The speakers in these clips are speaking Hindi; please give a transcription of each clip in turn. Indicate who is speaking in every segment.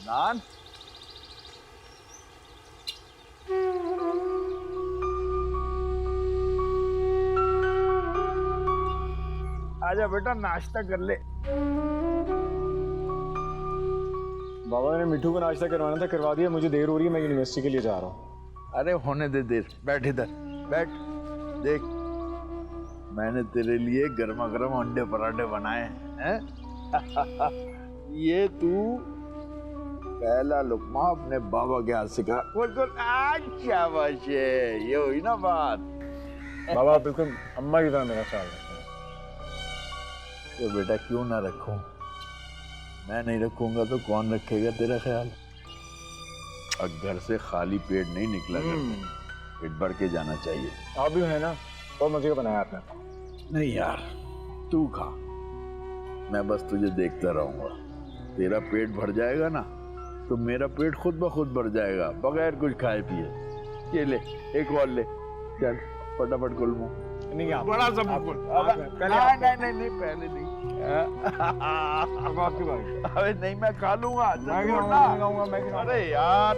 Speaker 1: अदनान, आजा बेटा नाश्ता कर ले।
Speaker 2: बाबा ने मिठू को नाश्ता करवाना था, करवा दिया। मुझे देर हो रही है, मैं यूनिवर्सिटी के लिए जा रहा हूँ।
Speaker 1: अरे होने दे देर, बैठ इधर बैठ। देख मैंने तेरे लिए गर्मा गर्म अंडे पराठे बनाए हैं। ये तू पहला लुकमा अपने बाबा के हाथ से खा। बोल शाबाश, ये हुई ना बात।
Speaker 2: बाबा आप बिल्कुल अम्मा की तरह मेरा ख्याल रखते हैं।
Speaker 1: ये बेटा क्यों ना रखूं, मैं नहीं रखूंगा तो कौन रखेगा तेरा ख्याल। और घर से खाली पेट नहीं निकला करते, पेट भर के जाना चाहिए।
Speaker 2: आप भी है ना, बहुत मजे का बनाया आपने।
Speaker 1: नहीं यार, तू खा, मैं बस तुझे देखता रहूंगा। तेरा पेट भर जाएगा ना तो मेरा पेट खुद ब खुद भर जाएगा, बगैर कुछ खाए पिए। ये ले, एक और ले, चल फटाफट खुल मुंह।
Speaker 2: नहीं आप
Speaker 1: बड़ा सा मुंह खोल। नहीं पहले नहीं।
Speaker 2: अब आपकी बारी।
Speaker 1: अबे नहीं, मैं खा लूंगा।
Speaker 2: मैं खिलाऊंगा।
Speaker 1: अरे यार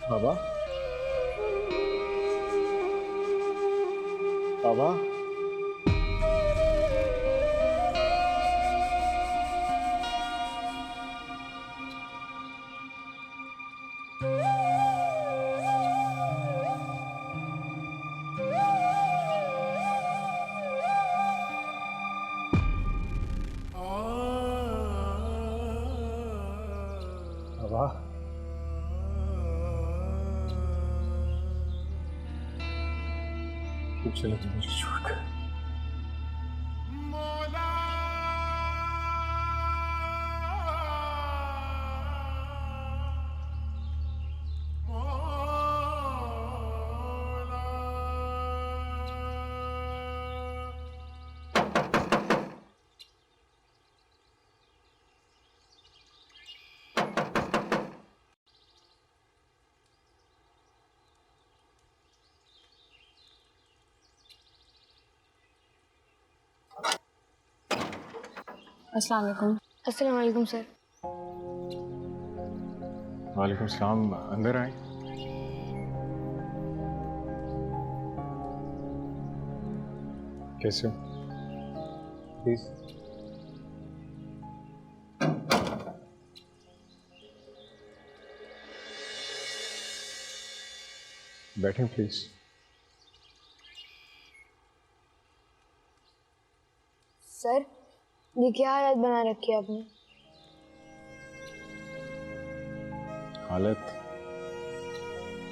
Speaker 2: बाबा, बाबा, बाबा, क्यों चले तुम मुझे छोड़कर?
Speaker 3: अस्सलाम वालेकुम।
Speaker 4: अस्सलाम वालेकुम सर।
Speaker 2: वालेकुम सलाम, अंदर आए। कैसे हो? प्लीज बैठें प्लीज।
Speaker 4: सर ये क्या हालत बना रखी है आपने?
Speaker 2: हालत?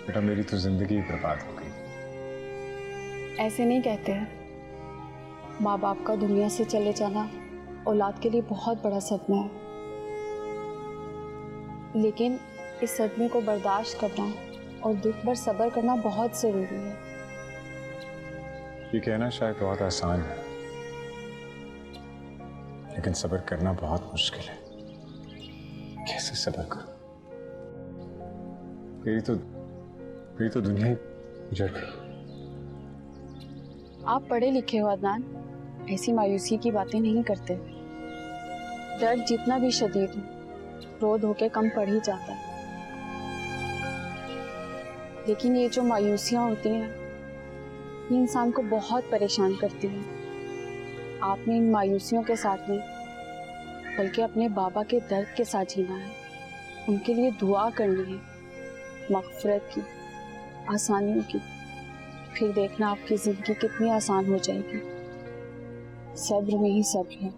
Speaker 2: बेटा मेरी तो जिंदगी बर्बाद हो गई।
Speaker 3: ऐसे नहीं कहते हैं। माँ बाप का दुनिया से चले जाना औलाद के लिए बहुत बड़ा सदमा है, लेकिन इस सदमे को बर्दाश्त करना और दुख पर सब्र करना बहुत ज़रूरी है।
Speaker 2: ये कहना शायद बहुत आसान है, लेकिन सब्र करना बहुत मुश्किल है। कैसे सब्र करूं? मेरी तो दुनिया ही उजड़ गई।
Speaker 3: आप पढ़े लिखे हो अदनान, ऐसी मायूसी की बातें नहीं करते। दर्द जितना भी शदीद हो, रो धो के कम पड़ ही जाता है। लेकिन ये जो मायूसियाँ होती हैं, ये इंसान को बहुत परेशान करती हैं। आपने इन मायूसियों के साथ नहीं, बल्कि अपने बाबा के दर्द के साथ जीना है। उनके लिए दुआ करनी है, मग़फ़िरत की, आसानियों की। फिर देखना आपकी ज़िंदगी कितनी आसान हो जाएगी। सब्र में ही सब्र है।